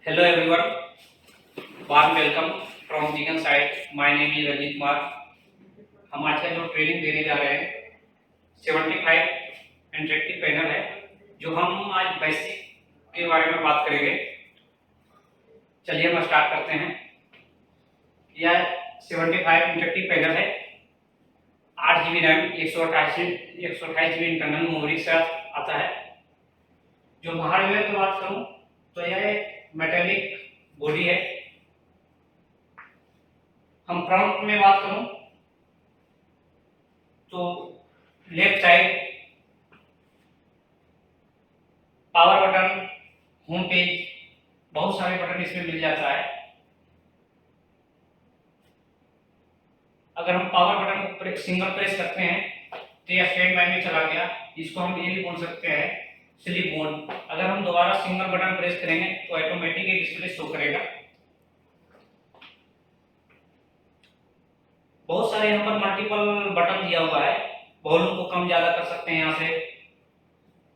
Hello everyone, warm welcome from Vegan side. My name is Rajit Kumar. हम आज का जो ट्रेनिंग देने जा रहे हैं 75 इंटरेक्टिव पैनल है, जो हम आज बेसिक के बारे में बात करेंगे। चलिए हम स्टार्ट करते हैं। यह 75 इंटरेक्टिव पैनल है, 8 GB RAM, 128 GB internal memory के साथ आता है। जो हार्डवेयर की बात करूं तो यह मेटेलिक बॉडी है। हम फ्रंट में बात करूं तो left side power button, home page, बहुत सारे बटन इसमें मिल जाता है। अगर हम पावर बटन को सिंगल प्रेस करते हैं तो यह स्टैंड बाय में चला गया। इसको हम ये भी बोल सकते हैं स्लीप मोड। अगर हम दोबारा सिंगल बटन प्रेस करेंगे तो ऑटोमेटिक एक डिस्प्ले शो करेगा। बहुत सारे यहाँ पर मल्टीपल बटन दिया हुआ है। वॉल्यूम को कम ज्यादा कर सकते हैं, यहाँ से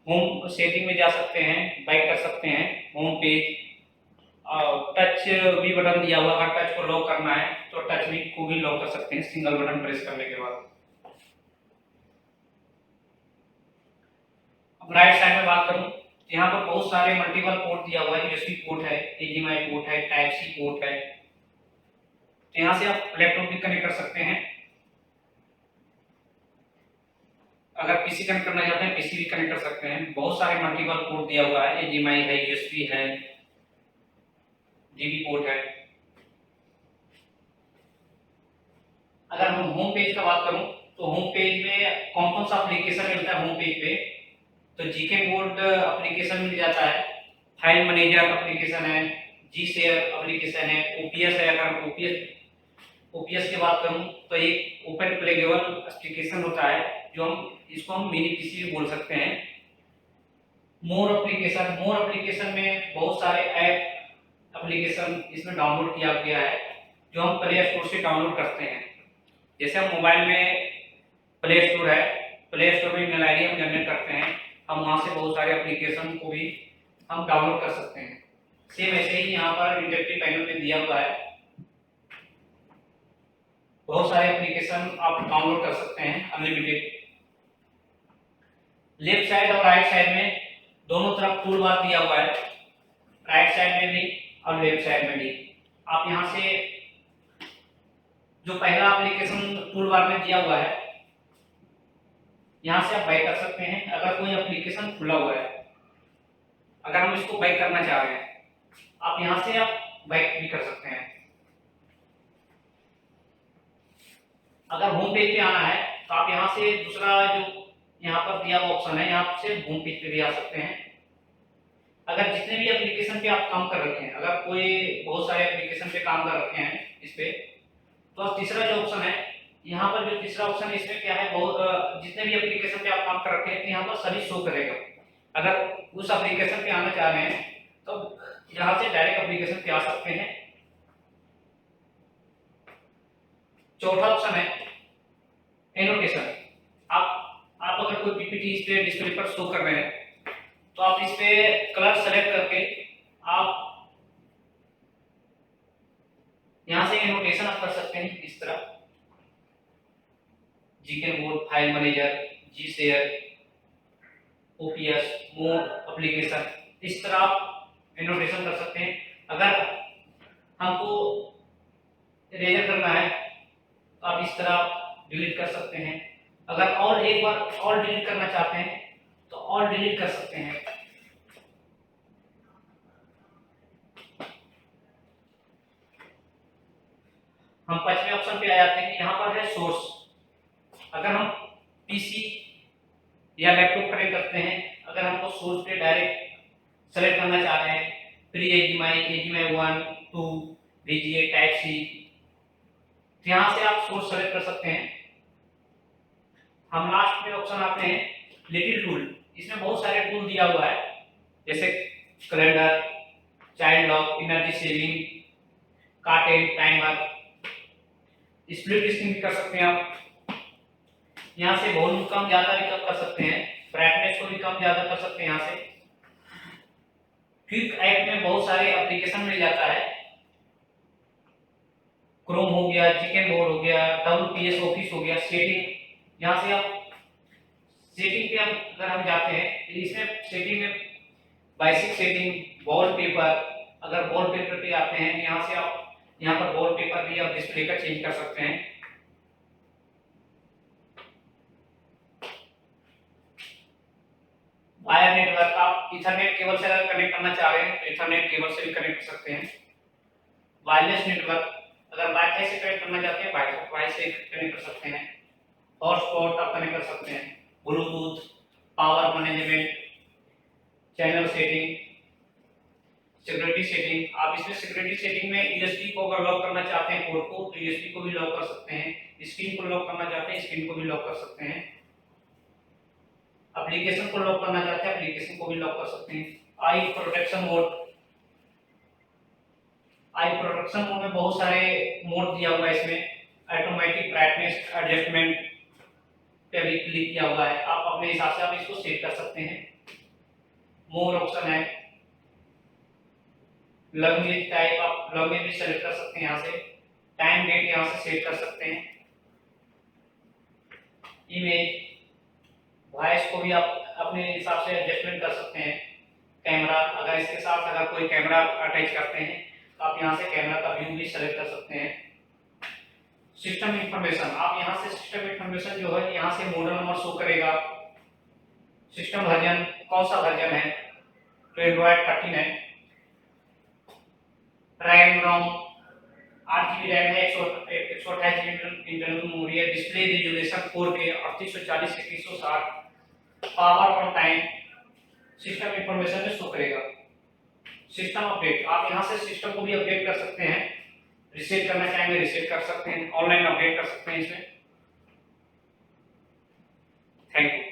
होम सेटिंग में जा सकते हैं, बैक कर सकते हैं, होम पेज, और टच भी बटन दिया हुआ। अगर टच को लॉक करना है तो टच भी को भी लॉक कर सकते हैं सिंगल बटन प्रेस करने के बाद। अब राइट साइड में बात करूं तो यहाँ पर बहुत सारे मल्टीपल पोर्ट दिया हुआ है। यूएसबी पोर्ट है, HDMI पोर्ट है, टाइप सी पोर्ट है। तो यहाँ से आप लैपटॉप भी कनेक्ट कर सकते हैं। अगर पीसी कनेक्ट करना चाहते हैं पीसी भी कनेक्ट कर सकते हैं। बहुत सारे मल्टीपल पोर्ट दिया हुआ है, HDMI है, USB है, DV पोर्ट है। अगर हम होम पेज का बात करूं तो होम पेज में कौन कौन सा एप्लीकेशन मिलता है होम पेज पे, तो जीके बोर्ड एप्लीकेशन मिल जाता है, फाइल मैनेजर एप्लीकेशन है, जी शेयर एप्लीकेशन है, ओपीएस है। अगर ओपीएस की बात करूं तो एक ओपन प्लेगेबल एप्लीकेशन होता है, जो इसको हम मिनी पीसी भी बोल सकते हैं। मोर एप्लीकेशन में बहुत सारे ऐप एप्लीकेशन इसमें डाउनलोड किया गया है, जो हम प्ले स्टोर से डाउनलोड करते हैं। जैसे हम मोबाइल में प्ले स्टोर है, प्ले स्टोर में ईमेल आईडी हम जनरेट करते हैं, हम वहां से बहुत सारे एप्लीकेशन को भी हम डाउनलोड कर सकते हैं। सेम ऐसे ही यहाँ पर इंटरेक्टिव पैनल में दिया हुआ है, बहुत सारे एप्लीकेशन आप डाउनलोड कर सकते हैं अनलिमिटेड। लेफ्ट साइड और राइट साइड में दोनों तरफ टूल बार दिया हुआ है, राइट साइड में भी और लेफ्ट साइड में भी। आप यहाँ से जो पहला एप्लीकेशन टूल बार में दिया हुआ है, यहाँ से आप बैक कर सकते हैं। अगर कोई एप्लीकेशन खुला हुआ है, अगर हम इसको बैक करना चाह रहे हैं, आप यहाँ से आप बैक भी कर सकते हैं। अगर होम पेज पे आना है तो आप यहाँ से दूसरा जो यहाँ पर दिया हुआ ऑप्शन है, यहाँ से होम पेज पे भी आ सकते हैं। अगर जितने भी एप्लीकेशन पे आप काम कर रखे हैं, अगर कोई बहुत सारे एप्लीकेशन पे काम कर रखे हैं इस पे, तो अब तीसरा जो ऑप्शन है, यहाँ पर जो तीसरा ऑप्शन है, इसमें क्या है, बहुत जितने भी एप्लीकेशन पे आप काम कर रखे हैं यहाँ पर सभी शो करेगा। अगर उस एप्लीकेशन पे आना चाह रहे हैं तो यहाँ से डायरेक्ट एप्लीकेशन पे आ सकते हैं। चौथा ऑप्शन है एनोटेशन। आप अगर कोई पीपीटी इस पे डिस्प्ले पर शो कर रहे हैं तो आप इस पे कलर सेलेक्ट करके आप यहाँ से एनोटेशन आप कर सकते हैं इस तरह। जीके बोर्ड, फाइल मैनेजर, जी शेयर, ओपीएस, मोर एप्लीकेशन, इस तरह आप एनोटेशन कर सकते हैं। अगर हमको इरेजर करना है तो आप इस तरह डिलीट कर सकते हैं। अगर और एक बार और डिलीट करना चाहते हैं तो और डिलीट कर सकते हैं। हम पांचवें ऑप्शन पे आ जाते हैं, यहाँ पर है सोर्स। अगर हम पीसी या लैपटॉप कनेक्ट करते हैं, अगर हमको सोर्स पे डायरेक्ट सेलेक्ट करना चाह रहे हैं, pre HDMI 1, 2, VGA, type C, तो यहाँ से आप सोर्स सेलेक्ट कर सकते हैं। हम लास्ट में ऑप्शन आते हैं लिटिल टूल। इसमें बहुत सारे टूल दिया हुआ है, जैसे calendar, child lock, energy saving, curtain, timer, split screen भी कर सकते हैं आप। यहाँ से वॉल्यूम कम ज्यादा भी कर सकते हैं, ब्राइटनेस को भी कम ज्यादा कर सकते हैं यहाँ से। क्विक ऐप में बहुत सारे एप्लीकेशन मिल जाता है, क्रोम हो गया, जीके बोर्ड हो गया, WPS ऑफिस हो गया, सेटिंग। यहाँ से आप सेटिंग पे अगर हम जाते हैं तो इसमें सेटिंग में बेसिक सेटिंग, वॉलपेपर, अगर वॉलपेपर पे आते हैं यहाँ से आप यहाँ पर वॉलपेपर भी आप डिस्प्ले का चेंज कर सकते हैं। वायर नेटवर्क, आप इथरनेट केबल से अगर कनेक्ट करना चाह रहे हैं तो इथरनेट केबल से भी कनेक्ट कर सकते हैं। वायरलेस नेटवर्क, अगर वाईफाई से कनेक्ट करना चाहते हैं वाईफाई से कनेक्ट कर सकते हैं। हॉटस्पॉट आप कनेक्ट कर सकते हैं। Bluetooth, power management, channel setting, security setting. आप इसमें सिक्योरिटी सेटिंग में यूएसबी को अगर लॉक करना चाहते हैं पोर्ट को, तो यूएसबी को भी लॉक कर सकते हैं। स्क्रीन को लॉक करना चाहते हैं, स्क्रीन को भी लॉक कर सकते हैं। एप्लीकेशन को लॉक करना चाहते हैं, एप्लीकेशन को भी लॉक कर सकते हैं। आई प्रोटेक्शन मोड, आई प्रोटेक्शन मोड में बहुत सारे मोड दिया हुआ है इसमें। ऑटोमेटिक ब्राइटनेस एडजस्टमेंट पे भी क्लिक किया हुआ है, आप अपने हिसाब से आप इसको सेट कर सकते हैं। मोर ऑप्शन है, लैंग्वेज टाइप आप लैंग्वेज भी सेलेक्ट कर सकते हैं यहाँ से। टाइम डेट यहाँ से सेट कर सकते हैं। इमेज, वॉइस को भी आप अपने हिसाब से एडजस्टमेंट कर सकते हैं। कैमरा, अगर इसके साथ अगर कोई कैमरा अटैच करते हैं तो आप यहाँ से कैमरा का व्यू भी सेलेक्ट कर सकते हैं। सिस्टम इंफॉर्मेशन, आप यहाँ से सिस्टम इंफॉर्मेशन जो है यहाँ से मॉडल नंबर शो करेगा। सिस्टम वर्जन, कौन सा वर्जन है, तो एंड्रॉइड 13 है। रैम रोम, 8 GB रैम है, 128 GB इंटरनल मेमोरी है। डिस्प्ले रेजोल्यूशन 4K 3840 के 360। पावर और टाइम सिस्टम इंफॉर्मेशन में शो करेगा। सिस्टम अपडेट, आप यहाँ से सिस्टम को भी अपडेट कर सकते हैं। रिसेट करना चाहेंगे रिसेट कर सकते हैं, ऑनलाइन अपडेट कर सकते हैं इसमें। Thank you.